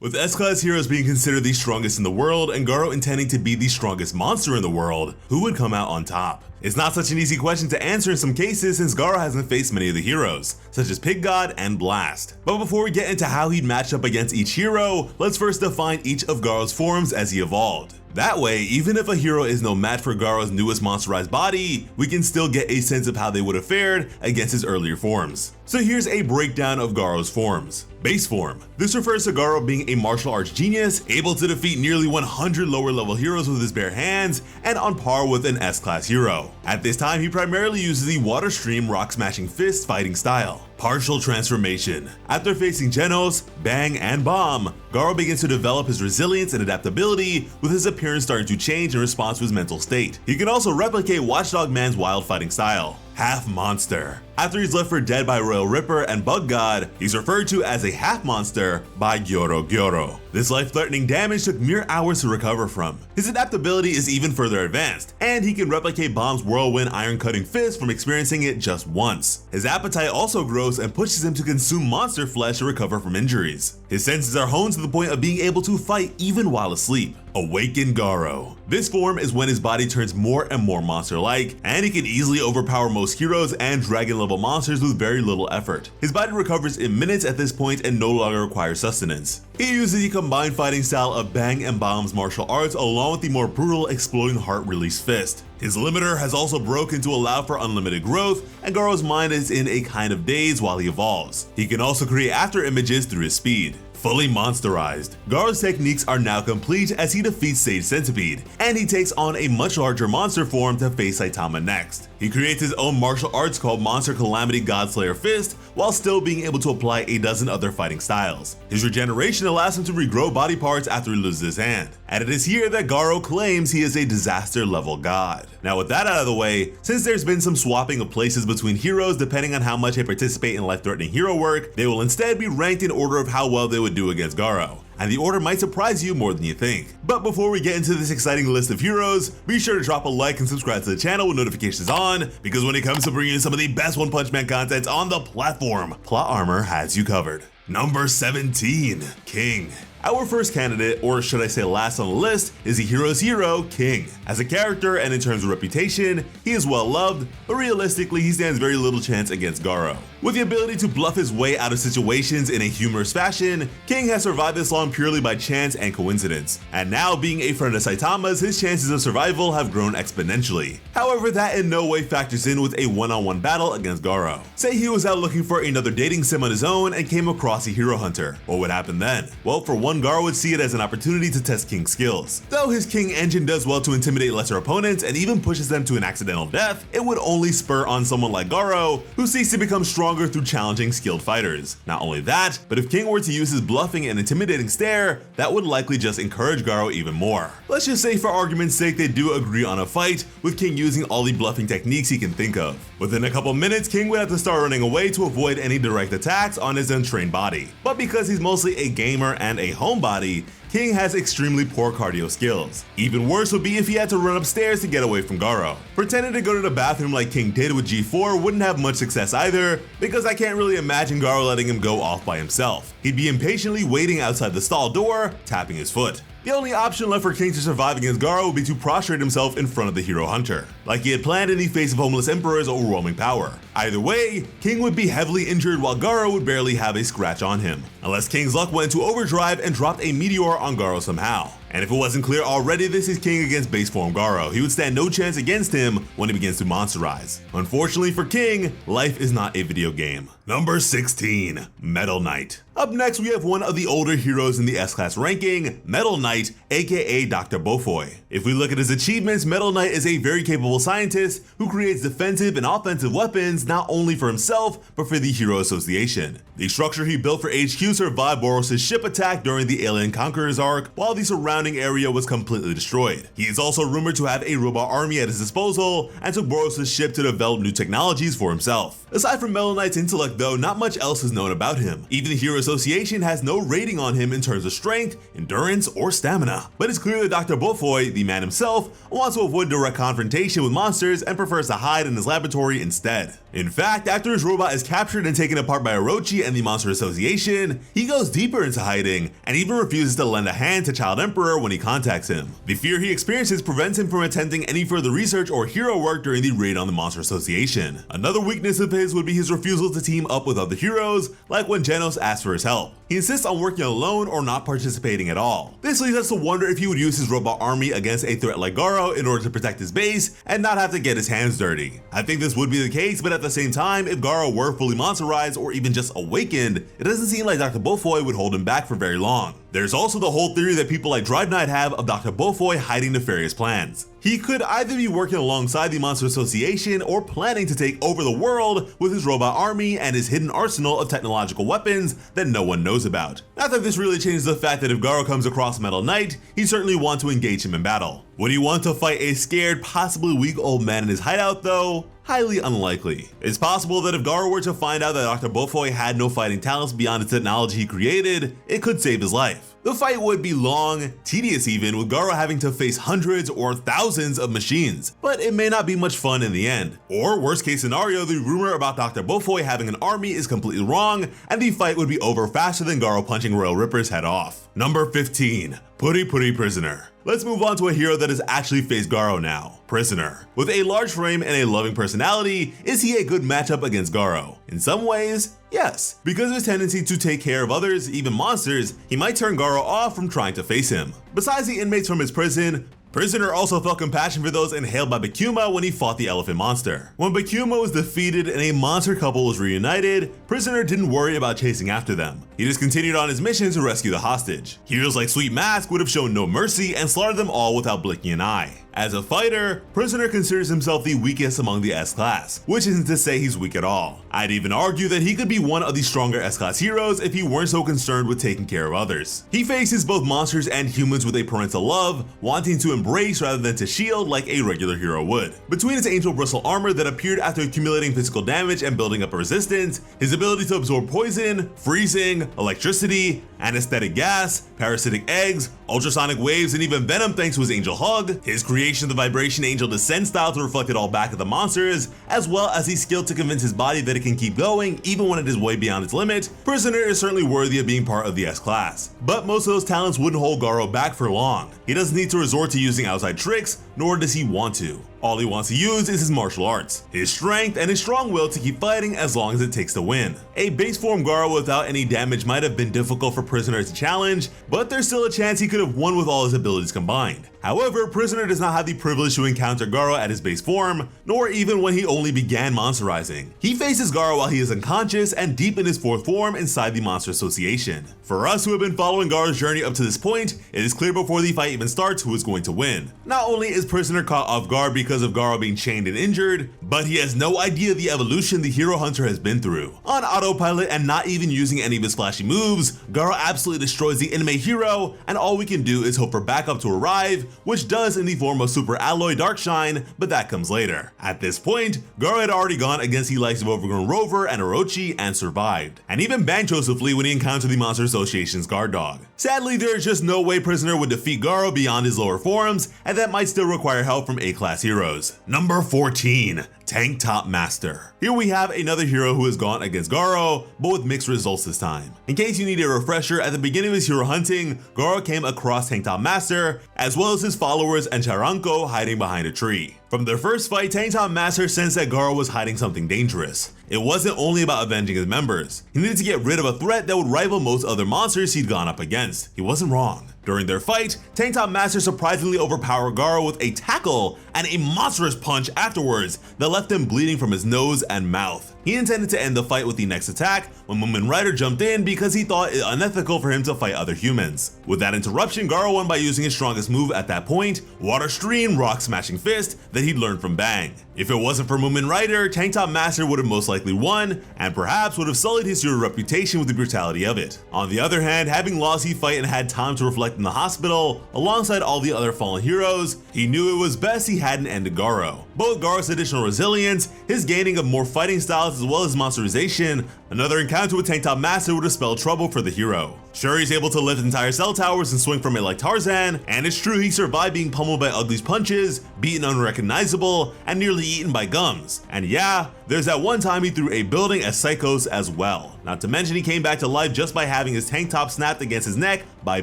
With S-Class heroes being considered the strongest in the world and Garou intending to be the strongest monster in the world, who would come out on top? It's not such an easy question to answer in some cases since Garou hasn't faced many of the heroes, such as Pig God and Blast. But before we get into how he'd match up against each hero, let's first define each of Garou's forms as he evolved. That way, even if a hero is no match for Garou's newest monsterized body, we can still get a sense of how they would have fared against his earlier forms. So here's a breakdown of Garou's forms. Base form. This refers to Garou being a martial arts genius, able to defeat nearly 100 lower level heroes with his bare hands, and on par with an S-Class hero. At this time, he primarily uses the water stream rock smashing fist fighting style. Partial transformation. After facing Genos, Bang, and Bomb, Garou begins to develop his resilience and adaptability, with his appearance starting to change in response to his mental state. He can also replicate Watchdog Man's wild fighting style. Half monster. After he's left for dead by Royal Ripper and Bug God, he's referred to as a half monster by Goro. This life-threatening damage took mere hours to recover from. His adaptability is even further advanced, and he can replicate Bomb's whirlwind iron-cutting fist from experiencing it just once. His appetite also grows and pushes him to consume monster flesh to recover from injuries. His senses are honed to the point of being able to fight even while asleep. Awakened Garou. This form is when his body turns more and more monster-like, and he can easily overpower most heroes and dragon-level monsters with very little effort. His body recovers in minutes at this point and no longer requires sustenance. He uses the combined fighting style of Bang and Bomb's martial arts along with the more brutal exploding heart release fist. His limiter has also broken to allow for unlimited growth, and Garou's mind is in a kind of daze while he evolves. He can also create after images through his speed. Fully monsterized. Garou's techniques are now complete as he defeats Sage Centipede, and he takes on a much larger monster form to face Saitama next. He creates his own martial arts called Monster Calamity Godslayer Fist, while still being able to apply a dozen other fighting styles. His regeneration allows him to regrow body parts after he loses his hand, and it is here that Garou claims he is a disaster level god. Now with that out of the way, since there's been some swapping of places between heroes depending on how much they participate in life-threatening hero work, they will instead be ranked in order of how well they would do against Garou, and the order might surprise you more than you think. But before we get into this exciting list of heroes, be sure to drop a like and subscribe to the channel with notifications on, because when it comes to bringing you some of the best One Punch Man content on the platform, Plot Armor has you covered. Number 17, King. Our first candidate, or should I say last on the list, is the hero's hero, King. As a character and in terms of reputation, he is well loved, but realistically he stands very little chance against Garou. With the ability to bluff his way out of situations in a humorous fashion, King has survived this long purely by chance and coincidence, and now being a friend of Saitama's, his chances of survival have grown exponentially. However, that in no way factors in with a one-on-one battle against Garou. Say he was out looking for another dating sim on his own and came across a hero hunter. What would happen then? Well, for one, Garou would see it as an opportunity to test King's skills. Though his King engine does well to intimidate lesser opponents and even pushes them to an accidental death, it would only spur on someone like Garou, who seeks to become stronger through challenging skilled fighters. Not only that, but if King were to use his bluffing and intimidating stare, that would likely just encourage Garou even more. Let's just say for argument's sake they do agree on a fight, with King using all the bluffing techniques he can think of. Within a couple minutes, King would have to start running away to avoid any direct attacks on his untrained body. But because he's mostly a gamer and a homebody, King has extremely poor cardio skills. Even worse would be if he had to run upstairs to get away from Garou. Pretending to go to the bathroom like King did with G4 wouldn't have much success either, because I can't really imagine Garou letting him go off by himself. He'd be impatiently waiting outside the stall door, tapping his foot. The only option left for King to survive against Garou would be to prostrate himself in front of the hero hunter, like he had planned in the face of Homeless Emperor's overwhelming power. Either way, King would be heavily injured while Garou would barely have a scratch on him, unless King's luck went into overdrive and dropped a meteor on Garou somehow. And if it wasn't clear already, this is King against base form Garou. He would stand no chance against him when he begins to monsterize. Unfortunately for King, life is not a video game. Number 16, Metal Knight. Up next, we have one of the older heroes in the S-Class ranking, Metal Knight, aka Dr. Bofoy. If we look at his achievements, Metal Knight is a very capable scientist who creates defensive and offensive weapons not only for himself, but for the Hero Association. The structure he built for HQ survived Boros' ship attack during the Alien Conquerors arc, while the surrounding area was completely destroyed. He is also rumored to have a robot army at his disposal, and took Boros' ship to develop new technologies for himself. Aside from Metal Knight's intellect though, not much else is known about him. Even the Hero Association has no rating on him in terms of strength, endurance, or stamina. But it's clear that Dr. Bofoy, the man himself, wants to avoid direct confrontation with monsters and prefers to hide in his laboratory instead. In fact, after his robot is captured and taken apart by Orochi and the Monster Association, he goes deeper into hiding and even refuses to lend a hand to Child Emperor when he contacts him. The fear he experiences prevents him from attempting any further research or hero work during the raid on the Monster Association. Another weakness of his would be his refusal to team up with other heroes, like when Genos asks for his help. He insists on working alone or not participating at all. This leads us to wonder if he would use his robot army against a threat like Garou in order to protect his base and not have to get his hands dirty. I think this would be the case, but at the same time, if Garou were fully monsterized or even just awakened, it doesn't seem like Dr. Beaufoy would hold him back for very long. There's also the whole theory that people like Drive Knight have of Dr. Beaufoy hiding nefarious plans. He could either be working alongside the Monster Association or planning to take over the world with his robot army and his hidden arsenal of technological weapons that no one knows about. Not that this really changes the fact that if Garou comes across Metal Knight, he'd certainly want to engage him in battle. Would he want to fight a scared, possibly weak old man in his hideout though? Highly unlikely. It's possible that if Garou were to find out that Dr. Beaufoy had no fighting talents beyond the technology he created, it could save his life. The fight would be long, tedious even, with Garou having to face hundreds or thousands of machines, but it may not be much fun in the end. Or worst case scenario, the rumor about Dr. Beaufoy having an army is completely wrong, and the fight would be over faster than Garou punching Royal Ripper's head off. Number 15. Puri Puri Prisoner. Let's move on to a hero that has actually faced Garou now, Prisoner. With a large frame and a loving personality, is he a good matchup against Garou? In some ways, yes. Because of his tendency to take care of others, even monsters, he might turn Garou off from trying to face him. Besides the inmates from his prison, Prisoner also felt compassion for those inhaled by Bakuma when he fought the elephant monster. When Bakuma was defeated and a monster couple was reunited, Prisoner didn't worry about chasing after them. He just continued on his mission to rescue the hostage. Heroes like Sweet Mask would have shown no mercy and slaughtered them all without blinking an eye. As a fighter, Prisoner considers himself the weakest among the S-Class, which isn't to say he's weak at all. I'd even argue that he could be one of the stronger S-Class heroes if he weren't so concerned with taking care of others. He faces both monsters and humans with a parental love, wanting to embrace rather than to shield like a regular hero would. Between his angel bristle armor that appeared after accumulating physical damage and building up a resistance, his ability to absorb poison, freezing, electricity, anesthetic gas, parasitic eggs, ultrasonic waves, and even venom thanks to his angel hug, his creation of the vibration angel descent style to reflect it all back at the monsters, as well as the skill to convince his body that it can keep going even when it is way beyond its limit, Prisoner is certainly worthy of being part of the S-Class. But most of those talents wouldn't hold Garou back for long. He doesn't need to resort to using outside tricks, nor does he want to. All he wants to use is his martial arts, his strength, and his strong will to keep fighting as long as it takes to win. A base form Garou without any damage might have been difficult for Prisoner to challenge, but there's still a chance he could have won with all his abilities combined. However, Prisoner does not have the privilege to encounter Garou at his base form, nor even when he only began monsterizing. He faces Garou while he is unconscious and deep in his fourth form inside the Monster Association. For us who have been following Garou's journey up to this point, it is clear before the fight even starts who is going to win. Not only is Prisoner caught off guard because of Garou being chained and injured, but he has no idea the evolution the hero hunter has been through. On autopilot and not even using any of his flashy moves, Garou absolutely destroys the anime hero, and all we can do is hope for backup to arrive, which does in the form of Super Alloy Darkshine, but that comes later. At this point, Garou had already gone against the likes of Overgrown Rover and Orochi and survived, and even banned Joseph Lee when he encountered the Monster Association's guard dog. Sadly, there is just no way Prisoner would defeat Garou beyond his lower forms, and that might still require help from A-Class heroes. Number 14. Tank Top Master. Here we have another hero who has gone against Garou, but with mixed results this time. In case you need a refresher, at the beginning of his hero hunting, Garou came across Tank Top Master, as well as his followers and Charanko hiding behind a tree. From their first fight, Tank Top Master sensed that Garou was hiding something dangerous. It wasn't only about avenging his members. He needed to get rid of a threat that would rival most other monsters he'd gone up against. He wasn't wrong. During their fight, Tank Top Master surprisingly overpowered Garou with a tackle and a monstrous punch afterwards that left him bleeding from his nose and mouth. He intended to end the fight with the next attack when Moomin Rider jumped in because he thought it unethical for him to fight other humans. With that interruption, Garou won by using his strongest move at that point, Water Stream Rock Smashing Fist, that he'd learned from Fang. If it wasn't for Moomin Rider, Tank Top Master would have most likely won, and perhaps would have sullied his hero reputation with the brutality of it. On the other hand, having lost the fight and had time to reflect in the hospital, alongside all the other fallen heroes, he knew it was best he hadn't ended Garou. Both Garou's additional resilience, his gaining of more fighting styles as well as monsterization, another encounter with Tank Top Master would have spelled trouble for the hero. Sure, he's able to lift entire cell towers and swing from it like Tarzan, and it's true he survived being pummeled by Ugly's punches, beaten unrecognizable, and nearly eaten by Gums. And yeah, There's that one time he threw a building at Psychos as well. Not to mention he came back to life just by having his tank top snapped against his neck by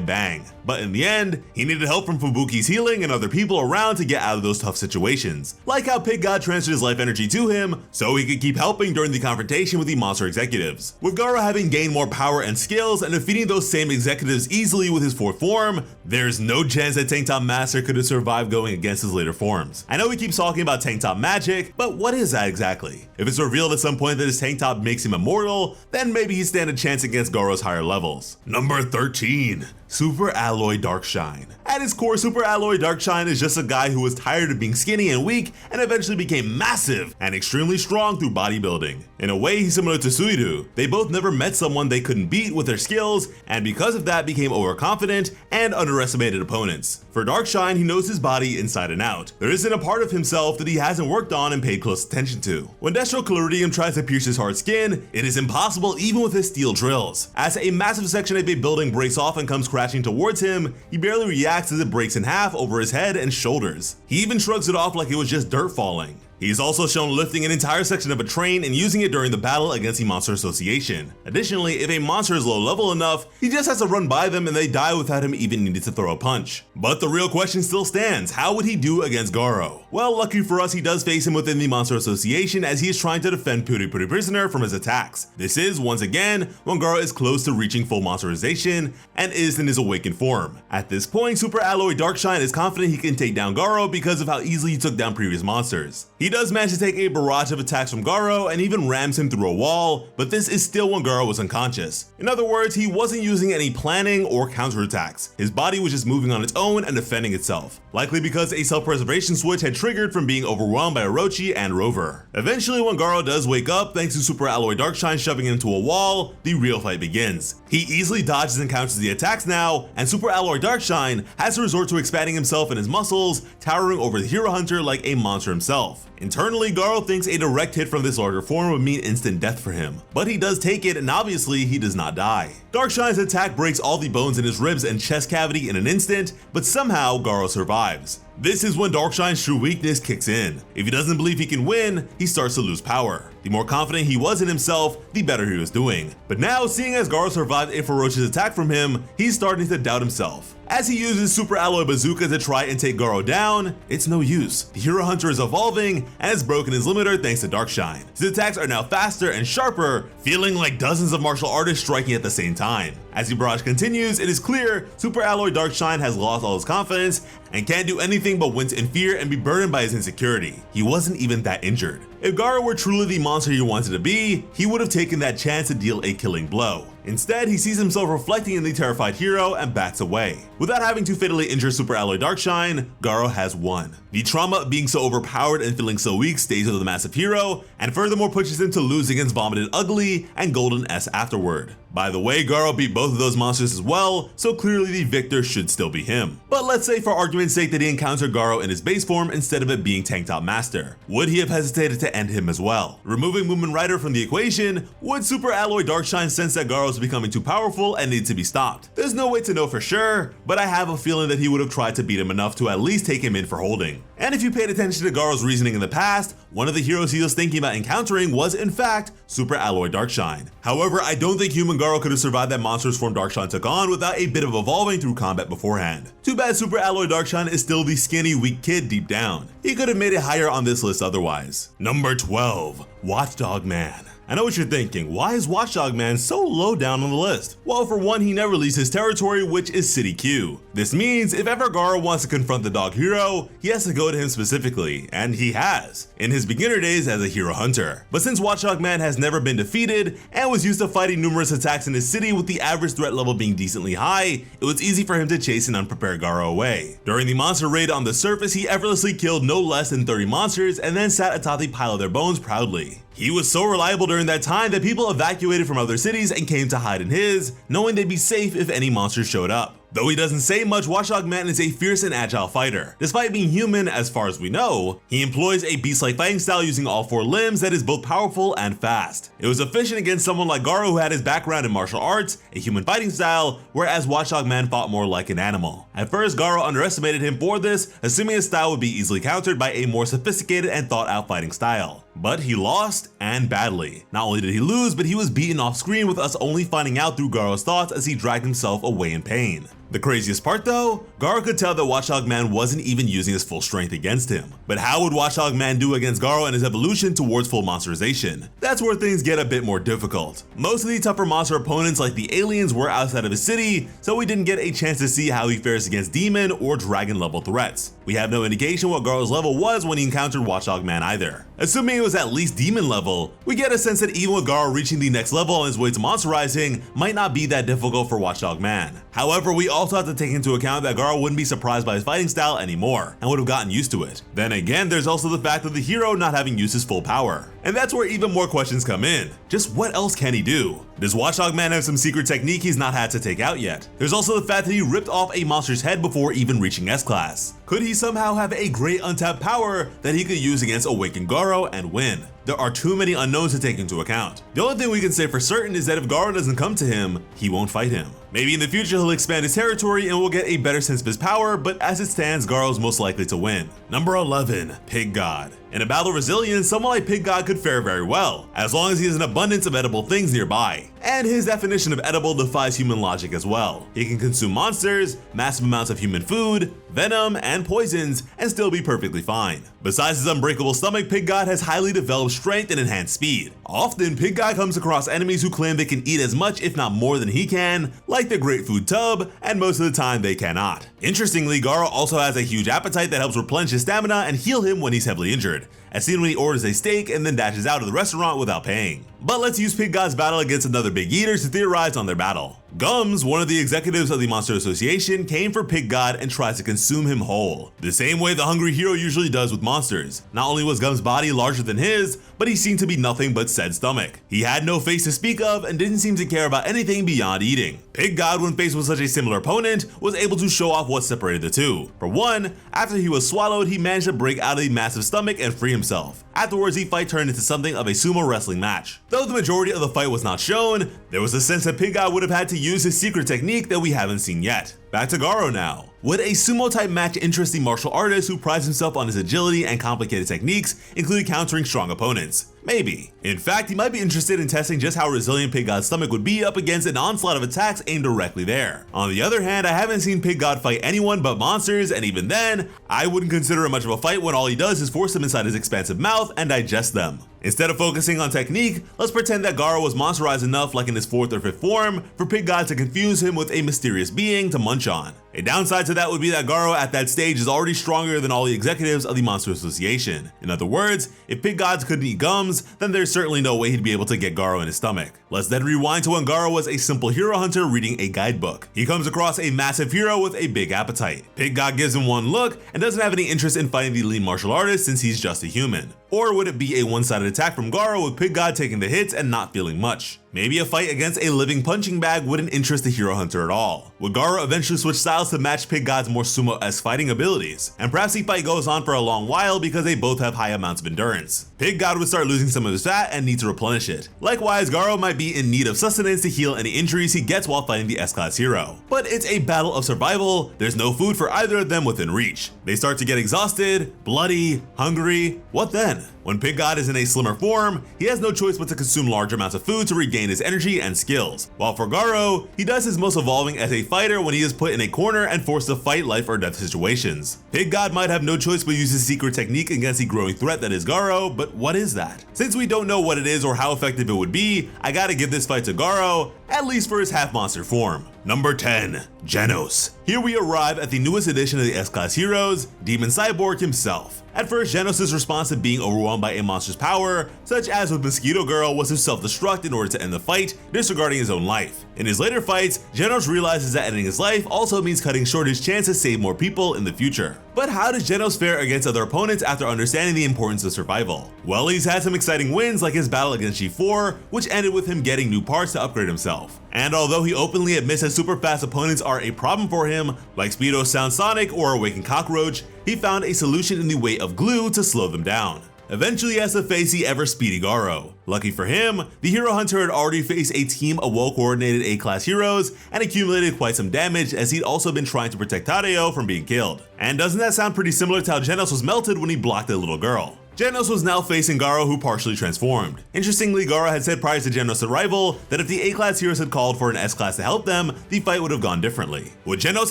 Bang. But in the end, he needed help from Fubuki's healing and other people around to get out of those tough situations. Like how Pig God transferred his life energy to him so he could keep helping during the confrontation with the monster executives. With Garou having gained more power and skills and defeating those same executives easily with his fourth form, there's no chance that Tank Top Master could have survived going against his later forms. I know we keep talking about Tank Top magic, but what is that exactly? If it's revealed at some point that his tank top makes him immortal, then maybe he stand a chance against Garou's higher levels. Number 13. Super Alloy Darkshine. At his core, Super Alloy Darkshine is just a guy who was tired of being skinny and weak and eventually became massive and extremely strong through bodybuilding. In a way, he's similar to Suiru. They both never met someone they couldn't beat with their skills, and because of that became overconfident and underestimated opponents. For Darkshine, he knows his body inside and out. There isn't a part of himself that he hasn't worked on and paid close attention to. When Destro Caluridium tries to pierce his hard skin, it is impossible even with his steel drills. As a massive section of a building breaks off and comes crashing towards him, he barely reacts as it breaks in half over his head and shoulders. He even shrugs it off like it was just dirt falling. He's also shown lifting an entire section of a train and using it during the battle against the Monster Association. Additionally, if a monster is low level enough, he just has to run by them and they die without him even needing to throw a punch. But the real question still stands, how would he do against Garou? Well, lucky for us, he does face him within the Monster Association as he is trying to defend Puri Prisoner from his attacks. This is, once again, when Garou is close to reaching full monsterization and is in his awakened form. At this point, Super Alloy Darkshine is confident he can take down Garou because of how easily he took down previous monsters. He does manage to take a barrage of attacks from Garou and even rams him through a wall, but this is still when Garou was unconscious. In other words, he wasn't using any planning or counterattacks. His body was just moving on its own and defending itself, likely because a self-preservation switch had triggered from being overwhelmed by Orochi and Rover. Eventually, when Garou does wake up thanks to Super Alloy Darkshine shoving him into a wall, the real fight begins. He easily dodges and counters the attacks now, and Super Alloy Darkshine has to resort to expanding himself and his muscles, towering over the Hero Hunter like a monster himself. Internally, Garou thinks a direct hit from this larger form would mean instant death for him, but he does take it and obviously he does not die. Darkshine's attack breaks all the bones in his ribs and chest cavity in an instant, but somehow Garou survives. This is when Darkshine's true weakness kicks in. If he doesn't believe he can win, he starts to lose power. The more confident he was in himself, the better he was doing. But now, seeing as Garou survived a ferocious attack from him, he's starting to doubt himself. As he uses Super Alloy Bazooka to try and take Garou down, it's no use. The Hero Hunter is evolving and has broken his limiter thanks to Darkshine. His attacks are now faster and sharper, feeling like dozens of martial artists striking at the same time. As the barrage continues, it is clear Super Alloy Darkshine has lost all his confidence and can't do anything but wince in fear and be burdened by his insecurity. He wasn't even that injured. If Garou were truly the monster he wanted to be, he would have taken that chance to deal a killing blow. Instead, he sees himself reflecting in the terrified hero and backs away. Without having to fatally injure Super Alloy Darkshine, Garou has won. The trauma of being so overpowered and feeling so weak stays with the massive hero, and furthermore pushes him to lose against Vomited Ugly and Golden S afterward. By the way, Garou beat both of those monsters as well, so clearly the victor should still be him. But let's say for argument's sake that he encountered Garou in his base form instead of it being Tank Top Master. Would he have hesitated to end him as well? Removing Moomin Rider from the equation, would Super Alloy Darkshine sense that Garou is becoming too powerful and needs to be stopped? There's no way to know for sure, but I have a feeling that he would have tried to beat him enough to at least take him in for holding. And if you paid attention to Garou's reasoning in the past, one of the heroes he was thinking about encountering was in fact Super Alloy Darkshine. However, I don't think human Garou could have survived that monster's form Darkshine took on without a bit of evolving through combat beforehand. Too bad Super Alloy Darkshine is still the skinny, weak kid deep down. He could have made it higher on this list otherwise. Number 12. Watchdog Man. I know what you're thinking, why is Watchdog Man so low down on the list? Well, for one, he never leaves his territory, which is City Q. This means if ever Garou wants to confront the dog hero, he has to go to him specifically, and he has, in his beginner days as a hero hunter. But since Watchdog Man has never been defeated, and was used to fighting numerous attacks in his city with the average threat level being decently high, it was easy for him to chase an unprepared Garou away. During the monster raid on the surface, he effortlessly killed no less than 30 monsters and then sat atop the pile of their bones proudly. He was so reliable during that time that people evacuated from other cities and came to hide in his, knowing they'd be safe if any monsters showed up. Though he doesn't say much, Watchdog Man is a fierce and agile fighter. Despite being human, as far as we know, he employs a beast-like fighting style using all 4 limbs that is both powerful and fast. It was efficient against someone like Garou who had his background in martial arts, a human fighting style, whereas Watchdog Man fought more like an animal. At first, Garou underestimated him for this, assuming his style would be easily countered by a more sophisticated and thought-out fighting style. But he lost, and badly. Not only did he lose, but he was beaten off screen, with us only finding out through Garo's thoughts as he dragged himself away in pain. The craziest part though, Garou could tell that Watchdog Man wasn't even using his full strength against him. But how would Watchdog Man do against Garou and his evolution towards full monsterization? That's where things get a bit more difficult. Most of the tougher monster opponents like the aliens were outside of his city, so we didn't get a chance to see how he fares against demon or dragon level threats. We have no indication what Garou's level was when he encountered Watchdog Man either. Assuming it was at least demon level, we get a sense that even with Garou reaching the next level on his way to monsterizing, might not be that difficult for Watchdog Man. However, we also have to take into account that Garou wouldn't be surprised by his fighting style anymore, and would have gotten used to it. Then again, there's also the fact of the hero not having used his full power. And that's where even more questions come in. Just what else can he do? Does Watchdog Man have some secret technique he's not had to take out yet? There's also the fact that he ripped off a monster's head before even reaching S-Class. Could he somehow have a great untapped power that he could use against Awakened Garou and win? There are too many unknowns to take into account. The only thing we can say for certain is that if Garou doesn't come to him, he won't fight him. Maybe in the future he'll expand his territory and we'll get a better sense of his power, but as it stands, Garou's most likely to win. Number 11, Pig God. In a battle of resilience, someone like Pig God could fare very well, as long as he has an abundance of edible things nearby. And his definition of edible defies human logic as well. He can consume monsters, massive amounts of human food, venom, and poisons, and still be perfectly fine. Besides his unbreakable stomach, Pig God has highly developed strength and enhanced speed. Often, Pig God comes across enemies who claim they can eat as much if not more than he can, like the Great Food Tub, and most of the time they cannot. Interestingly, Garou also has a huge appetite that helps replenish his stamina and heal him when he's heavily injured, as seen when he orders a steak and then dashes out of the restaurant without paying. But let's use Pig God's battle against another big eater to theorize on their battle. Gums, one of the executives of the Monster Association, came for Pig God and tries to consume him whole, the same way the hungry hero usually does with monsters. Not only was Gums' body larger than his, but he seemed to be nothing but said stomach. He had no face to speak of and didn't seem to care about anything beyond eating. Pig God, when faced with such a similar opponent, was able to show off what separated the two. For one, after he was swallowed, he managed to break out of the massive stomach and free himself. Afterwards, the fight turned into something of a sumo wrestling match. Though the majority of the fight was not shown, there was a sense that Pig God would have had to use his secret technique that we haven't seen yet. Back to Garou now. Would a sumo type match interest the martial artist who prides himself on his agility and complicated techniques, including countering strong opponents? Maybe. In fact, he might be interested in testing just how resilient Pig God's stomach would be up against an onslaught of attacks aimed directly there. On the other hand, I haven't seen Pig God fight anyone but monsters, and even then, I wouldn't consider it much of a fight when all he does is force them inside his expansive mouth and digest them. Instead of focusing on technique, let's pretend that Garou was monsterized enough, like in his 4th or 5th form, for Pig God to confuse him with a mysterious being to munch on. A downside to that would be that Garou at that stage is already stronger than all the executives of the Monster Association. In other words, if Pig Gods couldn't eat gums, then there's certainly no way he'd be able to get Garou in his stomach. Let's then rewind to when Garou was a simple hero hunter reading a guidebook. He comes across a massive hero with a big appetite. Pig God gives him one look and doesn't have any interest in fighting the lead martial artist since he's just a human. Or would it be a one-sided attack from Garou with Pig God taking the hits and not feeling much? Maybe a fight against a living punching bag wouldn't interest the hero hunter at all. Would Garou eventually switch styles to match Pig God's more sumo-esque fighting abilities? And perhaps the fight goes on for a long while because they both have high amounts of endurance. Pig God would start losing some of his fat and need to replenish it. Likewise, Garou might be in need of sustenance to heal any injuries he gets while fighting the S-Class hero. But it's a battle of survival, there's no food for either of them within reach. They start to get exhausted, bloody, hungry. What then? When Pig God is in a slimmer form, he has no choice but to consume large amounts of food to regain his energy and skills. While for Garou, he does his most evolving as a fighter when he is put in a corner and forced to fight life or death situations. Pig God might have no choice but use his secret technique against the growing threat that is Garou, but what is that? Since we don't know what it is or how effective it would be, I gotta give this fight to Garou, at least for his half-monster form. Number 10, Genos. Here we arrive at the newest edition of the S-Class heroes, Demon Cyborg himself. At first, Genos' response to being overwhelmed by a monster's power, such as with Mosquito Girl, was to self-destruct in order to end the fight, disregarding his own life. In his later fights, Genos realizes that ending his life also means cutting short his chance to save more people in the future. But how does Genos fare against other opponents after understanding the importance of survival? Well, he's had some exciting wins like his battle against G4, which ended with him getting new parts to upgrade himself. And although he openly admits that super fast opponents are a problem for him, like Speedo Sound Sonic or Awakened Cockroach, he found a solution in the way of glue to slow them down. Eventually, he has to face the ever speedy Garou. Lucky for him, the hero hunter had already faced a team of well-coordinated A-class heroes and accumulated quite some damage, as he'd also been trying to protect Tadeo from being killed. And doesn't that sound pretty similar to how Genos was melted when he blocked the little girl? Genos was now facing Garou, who partially transformed. Interestingly, Garou had said prior to Genos' arrival that if the A-class heroes had called for an S-class to help them, the fight would have gone differently. With Genos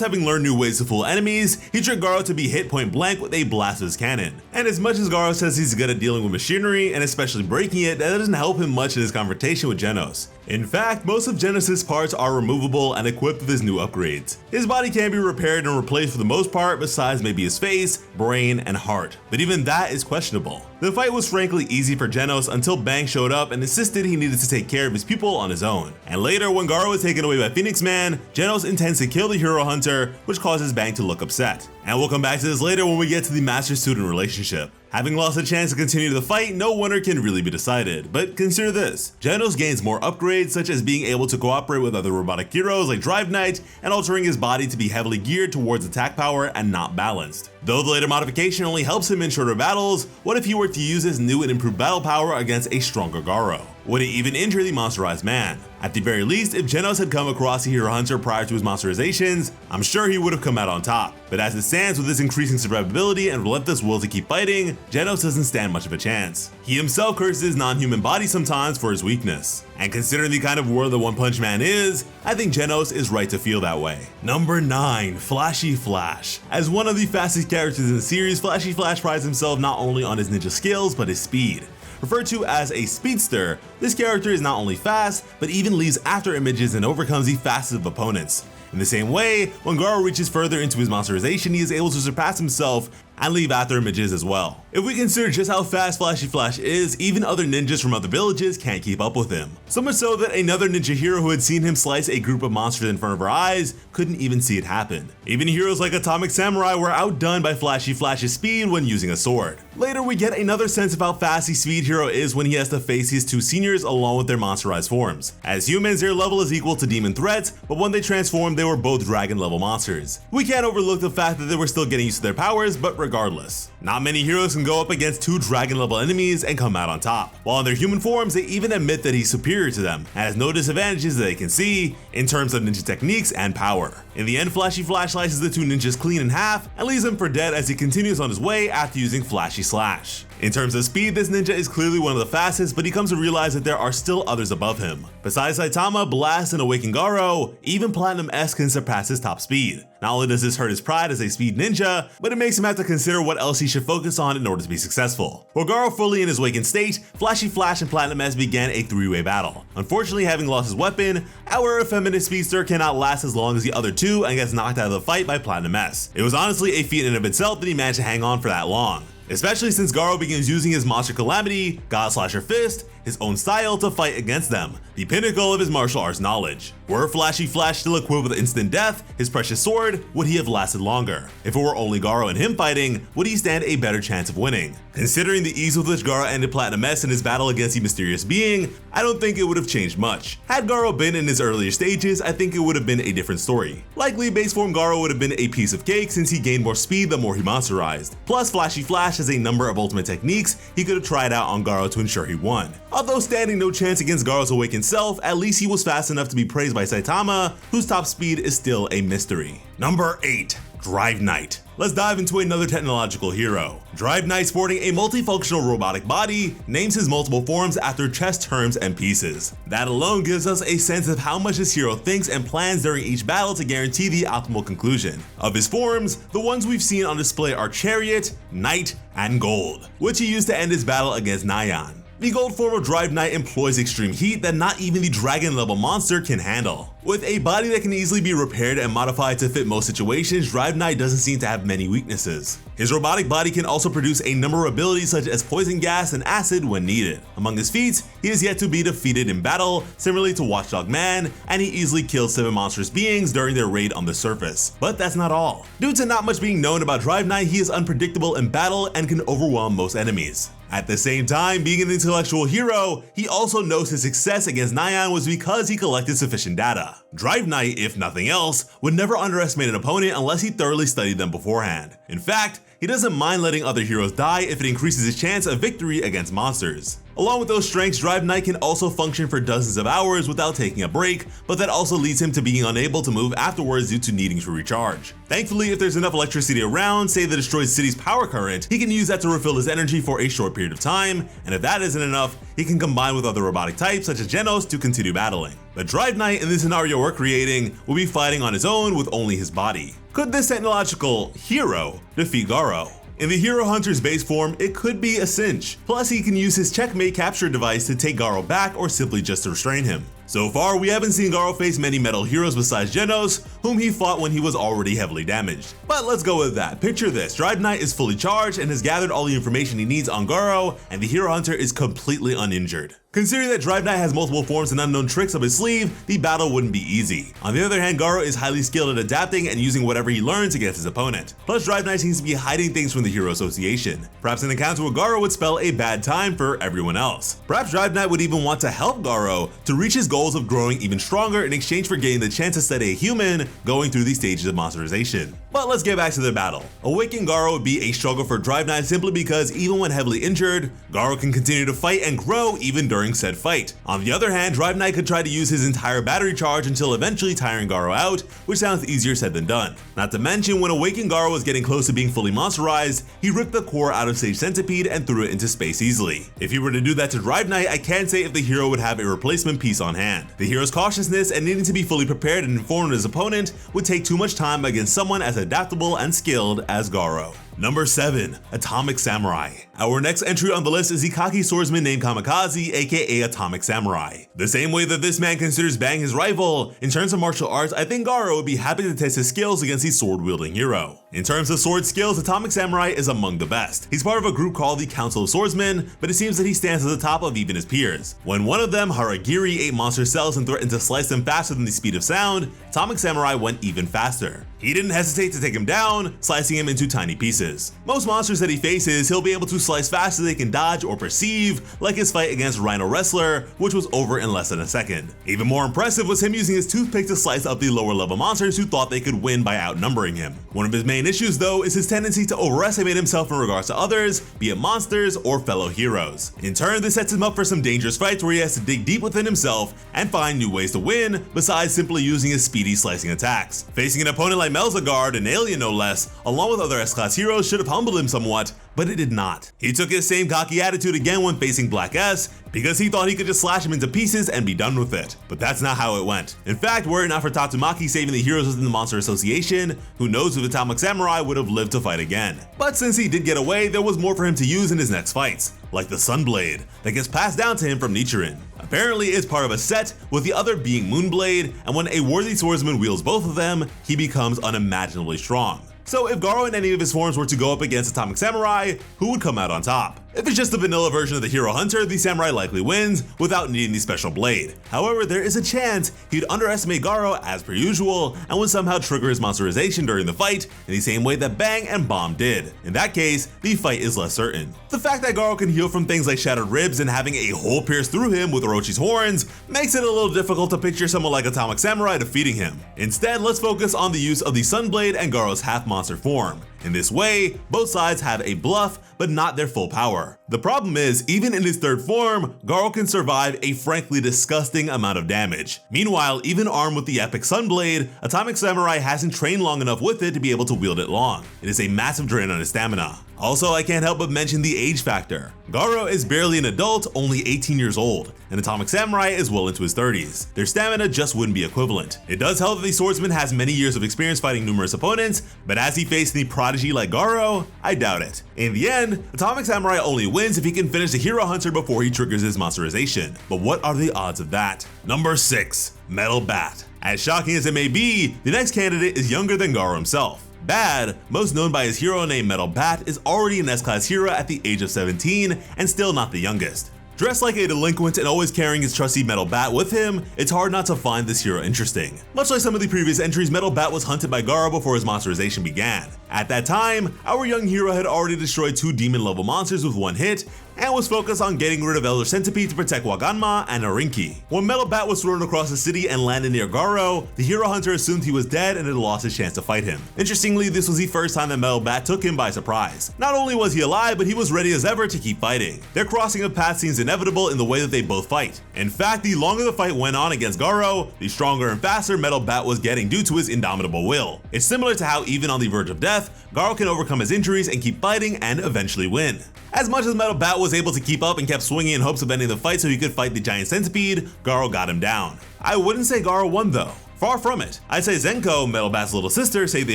having learned new ways to fool enemies, he tricked Garou to be hit point blank with a blast of his cannon. And as much as Garou says he's good at dealing with machinery and especially breaking it, that doesn't help him much in his confrontation with Genos. In fact, most of Genos' parts are removable and equipped with his new upgrades. His body can be repaired and replaced for the most part, besides maybe his face, brain, and heart. But even that is questionable. The fight was frankly easy for Genos until Bang showed up and insisted he needed to take care of his people on his own. And later, when Garou was taken away by Phoenix Man, Genos intends to kill the hero hunter, which causes Bang to look upset. And we'll come back to this later when we get to the master-student relationship. Having lost a chance to continue the fight, no winner can really be decided, but consider this. Genos gains more upgrades, such as being able to cooperate with other robotic heroes like Drive Knight, and altering his body to be heavily geared towards attack power and not balanced. Though the later modification only helps him in shorter battles, what if he were to use his new and improved battle power against a stronger Garou? Would it even injure the monsterized man? At the very least, if Genos had come across a hero hunter prior to his monsterizations, I'm sure he would have come out on top. But as it stands, with his increasing survivability and relentless will to keep fighting, Genos doesn't stand much of a chance. He himself curses his non-human body sometimes for his weakness. And considering the kind of world the One Punch Man is, I think Genos is right to feel that way. Number 9. Flashy Flash. As one of the fastest characters in the series, Flashy Flash prides himself not only on his ninja skills, but his speed. Referred to as a speedster, this character is not only fast, but even leaves after images and overcomes the fastest of opponents. In the same way, when Garou reaches further into his monsterization, he is able to surpass himself and leave after images as well. If we consider just how fast Flashy Flash is, even other ninjas from other villages can't keep up with him. So much so that another ninja hero who had seen him slice a group of monsters in front of our eyes couldn't even see it happen. Even heroes like Atomic Samurai were outdone by Flashy Flash's speed when using a sword. Later, we get another sense of how fast the speed hero is when he has to face his two seniors along with their monsterized forms. As humans, their level is equal to demon threats, but when they transformed, they were both dragon level monsters. We can't overlook the fact that they were still getting used to their powers, but regardless, not many heroes can go up against two dragon level enemies and come out on top. While in their human forms, they even admit that he's superior to them, and has no disadvantages that they can see in terms of ninja techniques and power. In the end, Flashy Flash slices the two ninjas clean in half and leaves them for dead as he continues on his way after using Flashy Slash. In terms of speed, this ninja is clearly one of the fastest, but he comes to realize that there are still others above him. Besides Saitama, Blast, and Awakened Garou, even Platinum S can surpass his top speed. Not only does this hurt his pride as a speed ninja, but it makes him have to consider what else he should focus on in order to be successful. With Garou fully in his awakened state, Flashy Flash and Platinum S began a three-way battle. Unfortunately, having lost his weapon, our effeminate speedster cannot last as long as the other two and gets knocked out of the fight by Platinum S. It was honestly a feat in and of itself that he managed to hang on for that long, especially since Garou begins using his Monster Calamity, God Slasher Fist, his own style to fight against them, the pinnacle of his martial arts knowledge. Were Flashy Flash still equipped with instant death, his precious sword, would he have lasted longer? If it were only Garou and him fighting, would he stand a better chance of winning? Considering the ease with which Garou ended Platinum S in his battle against the mysterious being, I don't think it would have changed much. Had Garou been in his earlier stages, I think it would have been a different story. Likely, base form Garou would have been a piece of cake since he gained more speed the more he monsterized. Plus, Flashy Flash has a number of ultimate techniques he could have tried out on Garou to ensure he won. Although standing no chance against Garou's awakened self, at least he was fast enough to be praised by Saitama, whose top speed is still a mystery. Number 8. Drive Knight. Let's dive into another technological hero. Drive Knight, sporting a multifunctional robotic body, names his multiple forms after chess terms and pieces. That alone gives us a sense of how much this hero thinks and plans during each battle to guarantee the optimal conclusion. Of his forms, the ones we've seen on display are Chariot, Knight, and Gold, which he used to end his battle against Nyan. The gold form of Drive Knight employs extreme heat that not even the dragon level monster can handle. With a body that can easily be repaired and modified to fit most situations, Drive Knight doesn't seem to have many weaknesses. His robotic body can also produce a number of abilities such as poison gas and acid when needed. Among his feats, he is yet to be defeated in battle, similarly to Watchdog Man, and he easily kills 7 monstrous beings during their raid on the surface. But that's not all. Due to not much being known about Drive Knight, he is unpredictable in battle and can overwhelm most enemies. At the same time, being an intellectual hero, he also knows his success against Nyan was because he collected sufficient data. Drive Knight, if nothing else, would never underestimate an opponent unless he thoroughly studied them beforehand. In fact, he doesn't mind letting other heroes die if it increases his chance of victory against monsters. Along with those strengths, Drive Knight can also function for dozens of hours without taking a break, but that also leads him to being unable to move afterwards due to needing to recharge. Thankfully, if there's enough electricity around, say the destroyed city's power current, he can use that to refill his energy for a short period of time, and if that isn't enough, he can combine with other robotic types such as Genos to continue battling. But Drive Knight in this scenario we're creating will be fighting on his own with only his body. Could this technological hero defeat Garou? In the Hero Hunter's base form, it could be a cinch. Plus, he can use his checkmate capture device to take Garou back or simply just to restrain him. So far, we haven't seen Garou face many metal heroes besides Genos, whom he fought when he was already heavily damaged. But let's go with that. Picture this, Drive Knight is fully charged and has gathered all the information he needs on Garou, and the Hero Hunter is completely uninjured. Considering that Drive Knight has multiple forms and unknown tricks up his sleeve, the battle wouldn't be easy. On the other hand, Garou is highly skilled at adapting and using whatever he learns against his opponent. Plus, Drive Knight seems to be hiding things from the Hero Association. Perhaps an encounter with Garou would spell a bad time for everyone else. Perhaps Drive Knight would even want to help Garou to reach his goals of growing even stronger in exchange for getting the chance to study a human going through these stages of monsterization. But let's get back to the battle. Awakening Garou would be a struggle for Drive Knight simply because even when heavily injured, Garou can continue to fight and grow even during said fight. On the other hand, Drive Knight could try to use his entire battery charge until eventually tiring Garou out, which sounds easier said than done. Not to mention, when Awakening Garou was getting close to being fully monsterized, he ripped the core out of Sage Centipede and threw it into space easily. If he were to do that to Drive Knight, I can't say if the hero would have a replacement piece on hand. The hero's cautiousness and needing to be fully prepared and informed of his opponent would take too much time against someone as adaptable and skilled as Garou. Number 7. Atomic Samurai. Our next entry on the list is the cocky swordsman named Kamikaze, aka Atomic Samurai. The same way that this man considers Bang his rival, in terms of martial arts, I think Garou would be happy to test his skills against the sword-wielding hero. In terms of sword skills, Atomic Samurai is among the best. He's part of a group called the Council of Swordsmen, but it seems that he stands at the top of even his peers. When one of them, Haragiri, ate monster cells and threatened to slice them faster than the speed of sound, Atomic Samurai went even faster. He didn't hesitate to take him down, slicing him into tiny pieces. Most monsters that he faces, he'll be able to slice faster than they can dodge or perceive, like his fight against Rhino Wrestler, which was over in less than a second. Even more impressive was him using his toothpick to slice up the lower level monsters who thought they could win by outnumbering him. One of his main issues though is his tendency to overestimate himself in regards to others, be it monsters or fellow heroes. In turn, this sets him up for some dangerous fights where he has to dig deep within himself and find new ways to win, besides simply using his speedy slicing attacks. Facing an opponent like Melzagard, an alien no less, along with other S-Class heroes should have humbled him somewhat, but it did not. He took his same cocky attitude again when facing Black S, because he thought he could just slash him into pieces and be done with it. But that's not how it went. In fact, were it not for Tatsumaki saving the heroes within the Monster Association, who knows if Atomic Samurai would have lived to fight again. But since he did get away, there was more for him to use in his next fights, like the Sunblade, that gets passed down to him from Nichiren. Apparently it's part of a set, with the other being Moonblade, and when a worthy swordsman wields both of them, he becomes unimaginably strong. So if Garou in any of his forms were to go up against Atomic Samurai, who would come out on top? If it's just the vanilla version of the Hero Hunter, the Samurai likely wins without needing the special blade. However, there is a chance he'd underestimate Garou as per usual and would somehow trigger his monsterization during the fight in the same way that Bang and Bomb did. In that case, the fight is less certain. The fact that Garou can heal from things like shattered ribs and having a hole pierced through him with Orochi's horns makes it a little difficult to picture someone like Atomic Samurai defeating him. Instead, let's focus on the use of the Sunblade and Garou's half-monster form. In this way, both sides have a bluff, but not their full power. The problem is, even in his third form, Garou can survive a frankly disgusting amount of damage. Meanwhile, even armed with the epic Sunblade, Atomic Samurai hasn't trained long enough with it to be able to wield it long. It is a massive drain on his stamina. Also, I can't help but mention the age factor. Garou is barely an adult, only 18 years old, and Atomic Samurai is well into his 30s. Their stamina just wouldn't be equivalent. It does help that the swordsman has many years of experience fighting numerous opponents, but as he faced the prodigy like Garou, I doubt it. In the end, Atomic Samurai only wins if he can finish the Hero Hunter before he triggers his monsterization. But what are the odds of that? Number 6. Metal Bat. As shocking as it may be, the next candidate is younger than Garou himself. Bad, most known by his hero name Metal Bat, is already an S-Class hero at the age of 17 and still not the youngest. Dressed like a delinquent and always carrying his trusty Metal Bat with him, it's hard not to find this hero interesting. Much like some of the previous entries, Metal Bat was hunted by Garou before his monsterization began. At that time, our young hero had already destroyed 2 demon level monsters with one hit, and was focused on getting rid of Elder Centipede to protect Waganma and Narinki. When Metal Bat was thrown across the city and landed near Garou, the hero hunter assumed he was dead and had lost his chance to fight him. Interestingly, this was the first time that Metal Bat took him by surprise. Not only was he alive, but he was ready as ever to keep fighting. Their crossing of paths seems inevitable in the way that they both fight. In fact, the longer the fight went on against Garou, the stronger and faster Metal Bat was getting due to his indomitable will. It's similar to how even on the verge of death, Garou can overcome his injuries and keep fighting and eventually win. As much as Metal Bat was able to keep up and kept swinging in hopes of ending the fight so he could fight the giant centipede, Garou got him down. I wouldn't say Garou won though. Far from it. I'd say Zenko, Metal Bat's little sister, saved the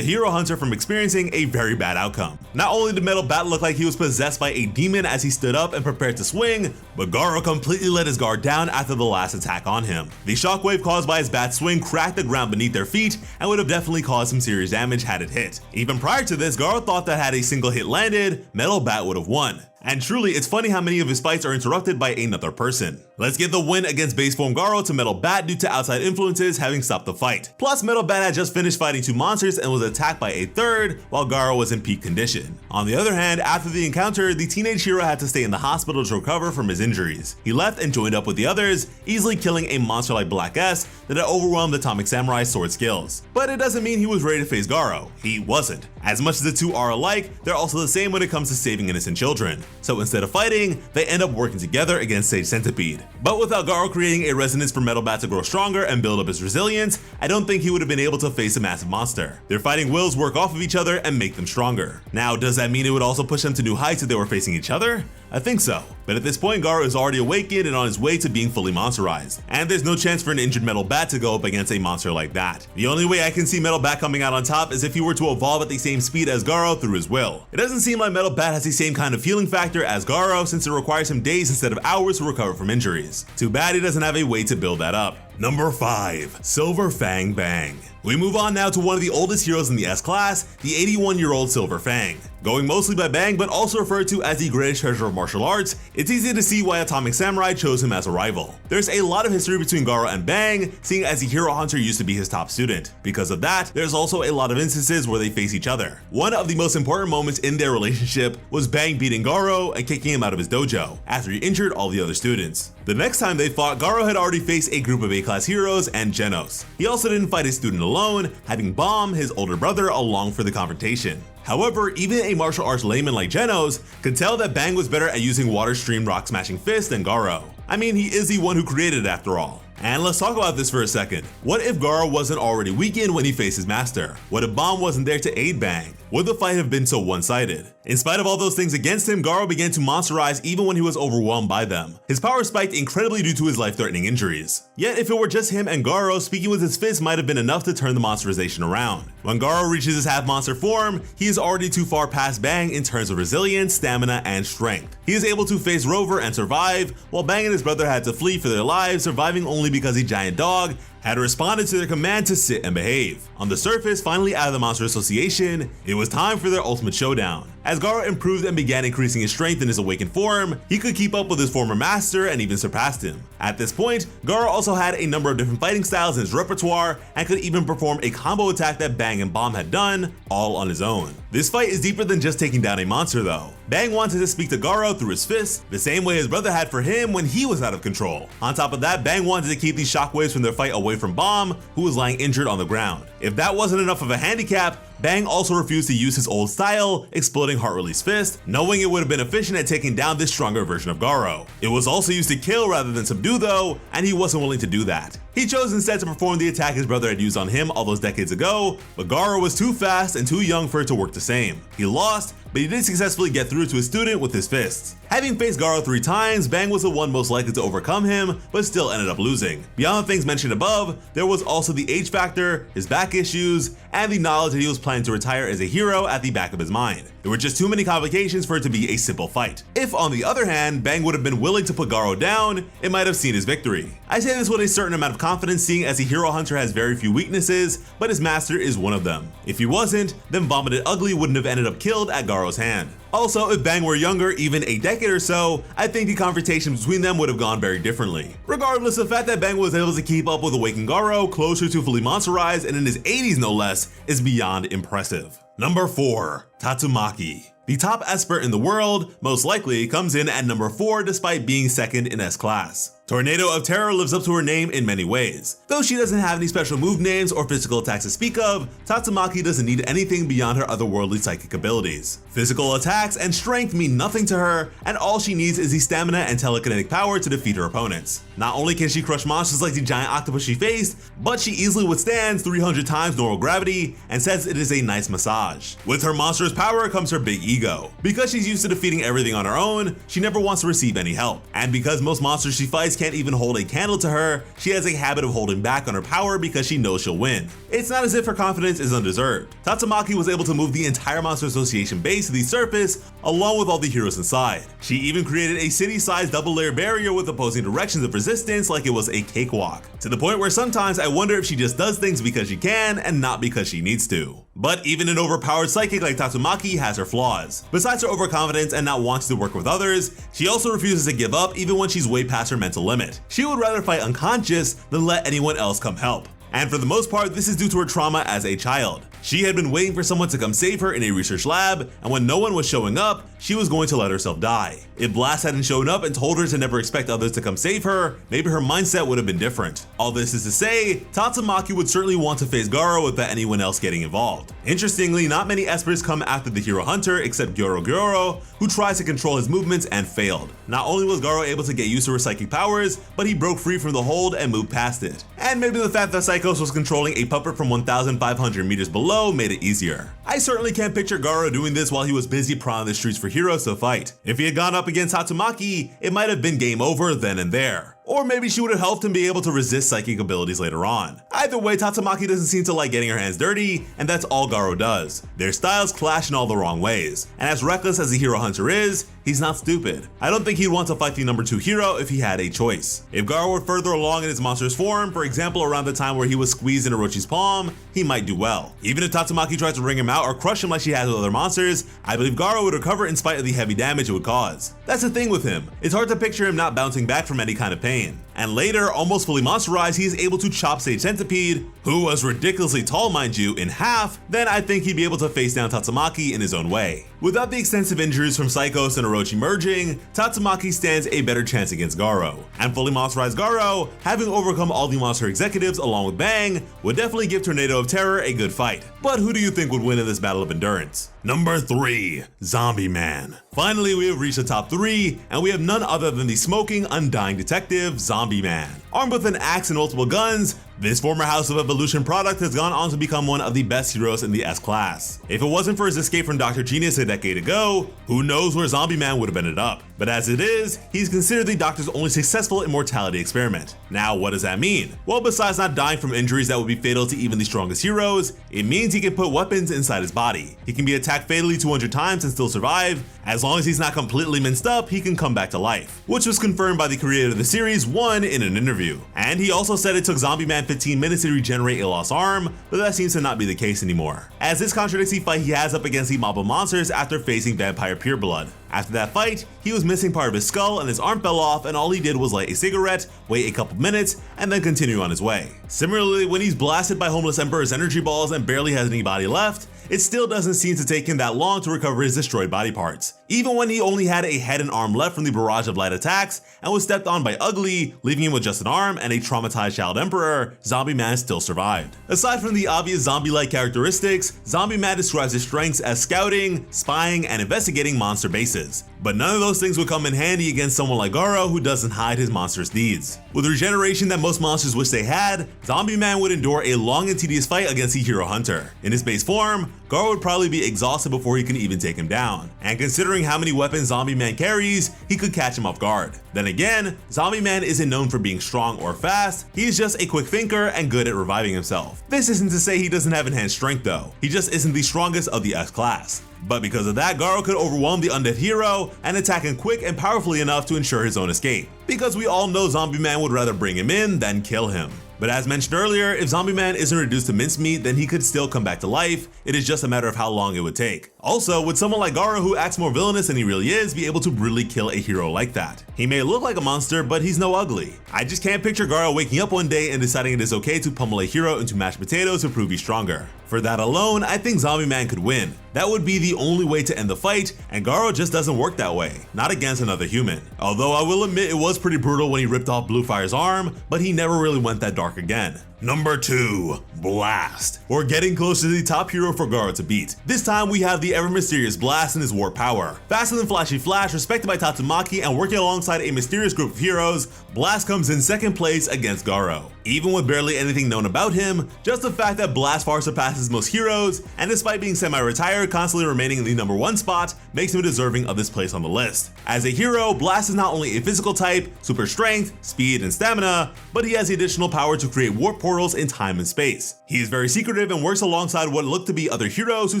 hero hunter from experiencing a very bad outcome. Not only did Metal Bat look like he was possessed by a demon as he stood up and prepared to swing, but Garou completely let his guard down after the last attack on him. The shockwave caused by his bat swing cracked the ground beneath their feet and would have definitely caused some serious damage had it hit. Even prior to this, Garou thought that had a single hit landed, Metal Bat would have won. And truly, it's funny how many of his fights are interrupted by another person. Let's give the win against base form Garou to Metal Bat due to outside influences having stopped the fight. Plus, Metal Bat had just finished fighting two monsters and was attacked by a third, while Garou was in peak condition. On the other hand, after the encounter, the teenage hero had to stay in the hospital to recover from his injuries. He left and joined up with the others, easily killing a monster like Black S that had overwhelmed the Atomic Samurai's sword skills. But it doesn't mean he was ready to face Garou. He wasn't. As much as the two are alike, they're also the same when it comes to saving innocent children. So instead of fighting, they end up working together against Sage Centipede. But without Garou creating a resonance for Metal Bat to grow stronger and build up his resilience, I don't think he would have been able to face a massive monster. Their fighting wills work off of each other and make them stronger. Now, does that mean it would also push them to new heights if they were facing each other? I think so. But at this point, Garou is already awakened and on his way to being fully monsterized. And there's no chance for an injured Metal Bat to go up against a monster like that. The only way I can see Metal Bat coming out on top is if he were to evolve at the same speed as Garou through his will. It doesn't seem like Metal Bat has the same kind of healing factor as Garou since it requires him days instead of hours to recover from injuries. Too bad he doesn't have a way to build that up. Number 5. Silver Fang Bang. We move on now to one of the oldest heroes in the S-Class, the 81-year-old Silver Fang. Going mostly by Bang, but also referred to as the greatest treasure of martial arts, it's easy to see why Atomic Samurai chose him as a rival. There's a lot of history between Garou and Bang, seeing as the hero hunter used to be his top student. Because of that, there's also a lot of instances where they face each other. One of the most important moments in their relationship was Bang beating Garou and kicking him out of his dojo, after he injured all the other students. The next time they fought, Garou had already faced a group of A-class heroes and Genos. He also didn't fight his student alone, having Bomb, his older brother, along for the confrontation. However, even a martial arts layman like Genos could tell that Bang was better at using water stream rock smashing fists than Garou. I mean, he is the one who created it after all. And let's talk about this for a second. What if Garou wasn't already weakened when he faced his master? What if Bomb wasn't there to aid Bang? Would the fight have been so one-sided? In spite of all those things against him, Garou began to monsterize even when he was overwhelmed by them. His power spiked incredibly due to his life-threatening injuries. Yet if it were just him and Garou, speaking with his fists might have been enough to turn the monsterization around. When Garou reaches his half-monster form, he is already too far past Bang in terms of resilience, stamina, and strength. He is able to face Rover and survive, while Bang and his brother had to flee for their lives, surviving only because a giant dog had responded to their command to sit and behave. On the surface, finally out of the Monster Association, it was time for their ultimate showdown. As Garou improved and began increasing his strength in his awakened form, he could keep up with his former master and even surpassed him. At this point, Garou also had a number of different fighting styles in his repertoire and could even perform a combo attack that Bang and Bomb had done, all on his own. This fight is deeper than just taking down a monster though. Bang wanted to speak to Garou through his fists, the same way his brother had for him when he was out of control. On top of that, Bang wanted to keep these shockwaves from their fight away from Bomb, who was lying injured on the ground. If that wasn't enough of a handicap, Bang also refused to use his old style, exploding heart release fist, knowing it would have been efficient at taking down this stronger version of Garou. It was also used to kill rather than subdue though, and he wasn't willing to do that. He chose instead to perform the attack his brother had used on him all those decades ago, but Garou was too fast and too young for it to work the same. He lost, but he did successfully get through to his student with his fists. Having faced Garou 3 times, Bang was the one most likely to overcome him, but still ended up losing. Beyond the things mentioned above, there was also the age factor, his back issues, and the knowledge that he was planning to retire as a hero at the back of his mind. There were just too many complications for it to be a simple fight. If, on the other hand, Bang would have been willing to put Garou down, it might have seen his victory. I say this with a certain amount of confidence, seeing as a hero hunter has very few weaknesses, but his master is one of them. If he wasn't, then Vomited Ugly wouldn't have ended up killed at Garou's hand. Also, if Bang were younger, even a decade or so, I think the confrontation between them would have gone very differently. Regardless, the fact that Bang was able to keep up with Awakened Garou closer to fully monsterized and in his 80s no less is beyond impressive. Number 4. Tatsumaki. The top Esper in the world, most likely, comes in at number 4 despite being second in S class. Tornado of Terror lives up to her name in many ways. Though she doesn't have any special move names or physical attacks to speak of, Tatsumaki doesn't need anything beyond her otherworldly psychic abilities. Physical attacks and strength mean nothing to her, and all she needs is the stamina and telekinetic power to defeat her opponents. Not only can she crush monsters like the giant octopus she faced, but she easily withstands 300 times normal gravity and says it is a nice massage. With her monstrous power comes her big ego. Because she's used to defeating everything on her own, she never wants to receive any help. And because most monsters she fights can't even hold a candle to her, she has a habit of holding back on her power because she knows she'll win. It's not as if her confidence is undeserved. Tatsumaki was able to move the entire Monster Association base to the surface, along with all the heroes inside. She even created a city-sized double-layer barrier with opposing directions of resistance like it was a cakewalk, to the point where sometimes I wonder if she just does things because she can and not because she needs to. But even an overpowered psychic like Tatsumaki has her flaws. Besides her overconfidence and not wanting to work with others, she also refuses to give up even when she's way past her mental limit. She would rather fight unconscious than let anyone else come help. And for the most part, this is due to her trauma as a child. She had been waiting for someone to come save her in a research lab, and when no one was showing up, she was going to let herself die. If Blast hadn't shown up and told her to never expect others to come save her, maybe her mindset would have been different. All this is to say, Tatsumaki would certainly want to face Garou without anyone else getting involved. Interestingly, not many Espers come after the hero hunter except Garou, who tries to control his movements and failed. Not only was Garou able to get used to her psychic powers, but he broke free from the hold and moved past it. And maybe the fact that Psychos was controlling a puppet from 1,500 meters below made it easier. I certainly can't picture Garou doing this while he was busy prowling the streets for heroes to fight. If he had gone up against Tatsumaki, it might have been game over then and there. Or maybe she would have helped him be able to resist psychic abilities later on. Either way, Tatsumaki doesn't seem to like getting her hands dirty, and that's all Garou does. Their styles clash in all the wrong ways, and as reckless as the hero hunter is, he's not stupid. I don't think he'd want to fight the number 2 hero if he had a choice. If Garou were further along in his monster's form, for example around the time where he was squeezed in Orochi's palm, he might do well. Even if Tatsumaki tries to bring him out or crush him like she has with other monsters, I believe Garou would recover in spite of the heavy damage it would cause. That's the thing with him, it's hard to picture him not bouncing back from any kind of pain. And later, almost fully monsterized, he is able to chop Sage Centipede, who was ridiculously tall mind you, in half, then I think he'd be able to face down Tatsumaki in his own way. Without the extensive injuries from Psychos and Orochi merging, Tatsumaki stands a better chance against Garou. And fully monsterized Garou, having overcome all the monster executives along with Fang, would definitely give Tornado of Terror a good fight. But who do you think would win in this battle of endurance? Number 3, Zombie Man. Finally, we have reached the top 3, and we have none other than the smoking, undying detective, Zombie Man. Armed with an axe and multiple guns, this former House of Evolution product has gone on to become one of the best heroes in the S class. If it wasn't for his escape from Dr. Genius a decade ago, who knows where Zombie Man would have ended up. But as it is, he's considered the Doctor's only successful immortality experiment. Now, what does that mean? Well, besides not dying from injuries that would be fatal to even the strongest heroes, it means he can put weapons inside his body. He can be attacked fatally 200 times and still survive. As long as he's not completely minced up, he can come back to life, which was confirmed by the creator of the series, One, in an interview. And he also said it took Zombie Man 15 minutes to regenerate a lost arm, but that seems to not be the case anymore, as this contradicts the fight he has up against the mob of monsters after facing Vampire Pureblood. After that fight, he was missing part of his skull and his arm fell off, and all he did was light a cigarette, wait a couple minutes, and then continue on his way. Similarly, when he's blasted by Homeless Emperor's energy balls and barely has any body left, it still doesn't seem to take him that long to recover his destroyed body parts. Even when he only had a head and arm left from the barrage of light attacks and was stepped on by Ugly, leaving him with just an arm and a traumatized Child Emperor, Zombie Man still survived. Aside from the obvious zombie-like characteristics, Zombie Man describes his strengths as scouting, spying, and investigating monster bases. But none of those things would come in handy against someone like Garou, who doesn't hide his monstrous deeds. With regeneration that most monsters wish they had, Zombie Man would endure a long and tedious fight against the hero hunter. In his base form, Garou would probably be exhausted before he can even take him down. And considering how many weapons Zombie Man carries, he could catch him off guard. Then again, Zombie Man isn't known for being strong or fast, he's just a quick thinker and good at reviving himself. This isn't to say he doesn't have enhanced strength though, he just isn't the strongest of the S class. But because of that, Garou could overwhelm the undead hero and attack him quick and powerfully enough to ensure his own escape. Because we all know Zombie Man would rather bring him in than kill him. But as mentioned earlier, if Zombie Man isn't reduced to mincemeat, then he could still come back to life. It is just a matter of how long it would take. Also, would someone like Garou, who acts more villainous than he really is, be able to brutally kill a hero like that? He may look like a monster, but he's no Ugly. I just can't picture Garou waking up one day and deciding it is okay to pummel a hero into mashed potatoes to prove he's stronger. For that alone, I think Zombie Man could win. That would be the only way to end the fight, and Garou just doesn't work that way, not against another human. Although I will admit it was pretty brutal when he ripped off Bluefire's arm, but he never really went that dark again. Number 2, Blast. We're getting close to the top hero for Garou to beat. This time we have the ever mysterious Blast and his warp power. Faster than Flashy Flash, respected by Tatsumaki, and working alongside a mysterious group of heroes, Blast comes in second place against Garou. Even with barely anything known about him, just the fact that Blast far surpasses most heroes, and despite being semi-retired, constantly remaining in the number 1 spot, makes him deserving of this place on the list. As a hero, Blast is not only a physical type, super strength, speed, and stamina, but he has the additional power to create warp portals in time and space. He is very secretive and works alongside what look to be other heroes who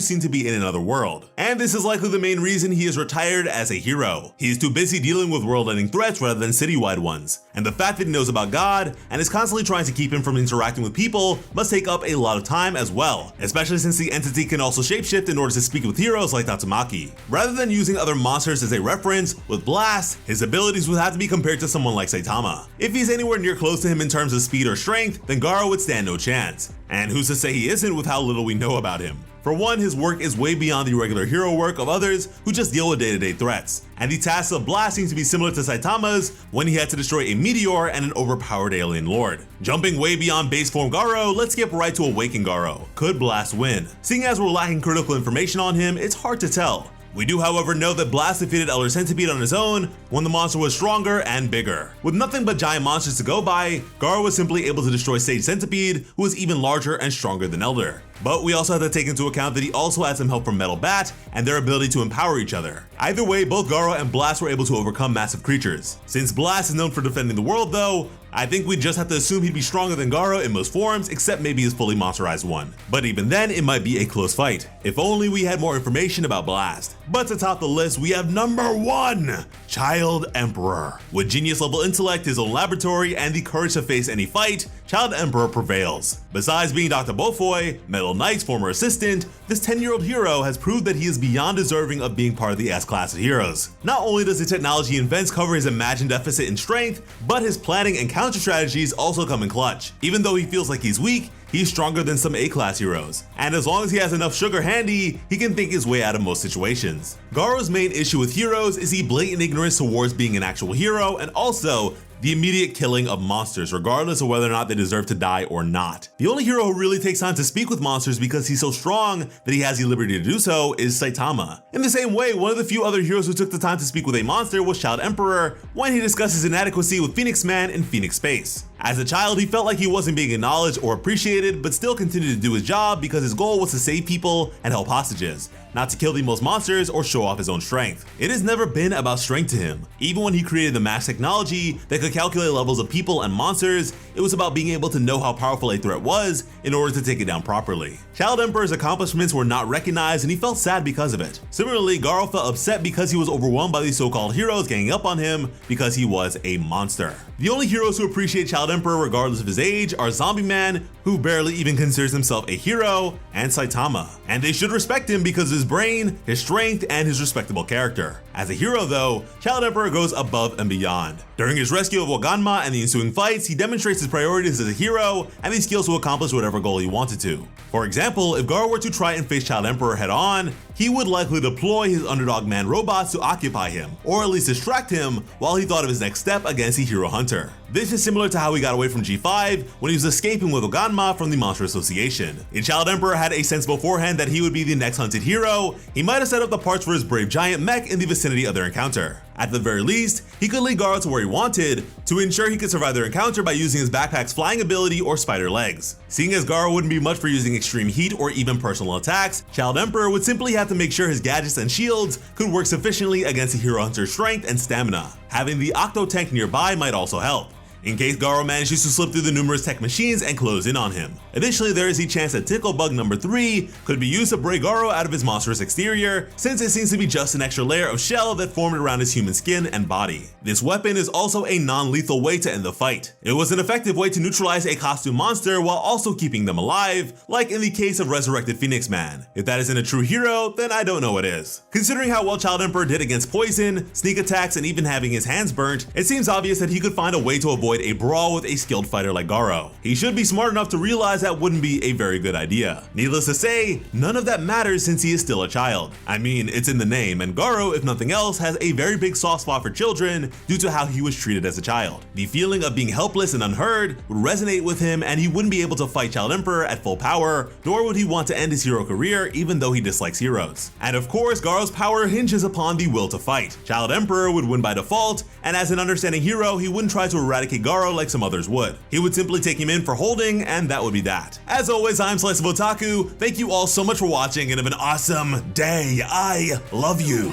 seem to be in another world. And this is likely the main reason he is retired as a hero. He is too busy dealing with world-ending threats rather than citywide ones. And the fact that he knows about God and is constantly trying to keep him from interacting with people must take up a lot of time as well, especially since the entity can also shapeshift in order to speak with heroes like Tatsumaki. Rather than using other monsters as a reference, with Blast, his abilities would have to be compared to someone like Saitama. If he's anywhere near close to him in terms of speed or strength, then Garou would stand no chance. And who's to say he isn't with how little we know about him? For one, his work is way beyond the regular hero work of others who just deal with day-to-day threats. And the tasks of Blast seem to be similar to Saitama's when he had to destroy a meteor and an overpowered alien lord. Jumping way beyond base form Garou, let's skip right to Awakened Garou. Could Blast win? Seeing as we're lacking critical information on him, it's hard to tell. We do, however, know that Blast defeated Elder Centipede on his own when the monster was stronger and bigger. With nothing but giant monsters to go by, Garou was simply able to destroy Sage Centipede, who was even larger and stronger than Elder. But we also have to take into account that he also had some help from Metal Bat and their ability to empower each other. Either way, both Garou and Blast were able to overcome massive creatures. Since Blast is known for defending the world though, I think we just have to assume he'd be stronger than Garou in most forms, except maybe his fully monsterized one. But even then, it might be a close fight. If only we had more information about Blast. But to top the list, we have number 1, Child Emperor. With genius level intellect, his own laboratory, and the courage to face any fight, Child Emperor prevails. Besides being Dr. Beaufoy, Metal Knight's former assistant, this 10-year-old hero has proved that he is beyond deserving of being part of the S-class of heroes. Not only does the technology he invents cover his imagined deficit in strength, but his planning and counter strategies also come in clutch. Even though he feels like he's weak, he's stronger than some A-class heroes. And as long as he has enough sugar handy, he can think his way out of most situations. Garou's main issue with heroes is the blatant ignorance towards being an actual hero, and also the immediate killing of monsters, regardless of whether or not they deserve to die or not. The only hero who really takes time to speak with monsters because he's so strong that he has the liberty to do so is Saitama. In the same way, one of the few other heroes who took the time to speak with a monster was Child Emperor when he discussed his inadequacy with Phoenix Man in Phoenix Space. As a child, he felt like he wasn't being acknowledged or appreciated, but still continued to do his job because his goal was to save people and help hostages, not to kill the most monsters or show off his own strength. It has never been about strength to him. Even when he created the mass technology that could calculate levels of people and monsters, it was about being able to know how powerful a threat was in order to take it down properly. Child Emperor's accomplishments were not recognized and he felt sad because of it. Similarly, Garou felt upset because he was overwhelmed by these so-called heroes ganging up on him because he was a monster. The only heroes who appreciate Child Emperor regardless of his age are Zombie Man, who barely even considers himself a hero, and Saitama. And they should respect him because of his brain, his strength, and his respectable character. As a hero though, Child Emperor goes above and beyond. During his rescue of Waganma and the ensuing fights, he demonstrates his priorities as a hero and the skills to accomplish whatever goal he wanted to. For example, if Garou were to try and face Child Emperor head on, he would likely deploy his Underdog Man robots to occupy him, or at least distract him while he thought of his next step against the Hero Hunter. This is similar to how he got away from G5 when he was escaping with Waganma from the Monster Association. If Child Emperor had a sense beforehand that he would be the next hunted hero, he might have set up the parts for his brave giant mech in the vicinity of their encounter. At the very least, he could lead Garou to where he wanted to ensure he could survive their encounter by using his backpack's flying ability or spider legs. Seeing as Garou wouldn't be much for using extreme heat or even personal attacks, Child Emperor would simply have to make sure his gadgets and shields could work sufficiently against the Hero Hunter's strength and stamina. Having the Octo Tank nearby might also help, in case Garou manages to slip through the numerous tech machines and close in on him. Additionally, there is the chance that Tickle Bug number 3 could be used to break Garou out of his monstrous exterior, since it seems to be just an extra layer of shell that formed around his human skin and body. This weapon is also a non-lethal way to end the fight. It was an effective way to neutralize a costume monster while also keeping them alive, like in the case of Resurrected Phoenix Man. If that isn't a true hero, then I don't know what is. Considering how well Child Emperor did against poison, sneak attacks, and even having his hands burnt, it seems obvious that he could find a way to avoid avoid a brawl with a skilled fighter like Garou. He should be smart enough to realize that wouldn't be a very good idea. Needless to say, none of that matters since he is still a child. I mean, it's in the name, and Garou, if nothing else, has a very big soft spot for children due to how he was treated as a child. The feeling of being helpless and unheard would resonate with him, and he wouldn't be able to fight Child Emperor at full power, nor would he want to end his hero career even though he dislikes heroes. And of course, Garou's power hinges upon the will to fight. Child Emperor would win by default, and as an understanding hero, he wouldn't try to eradicate Garou like some others would. He would simply take him in for holding, and that would be that. As always, I'm Slice of Otaku. Thank you all so much for watching, and have an awesome day. I love you.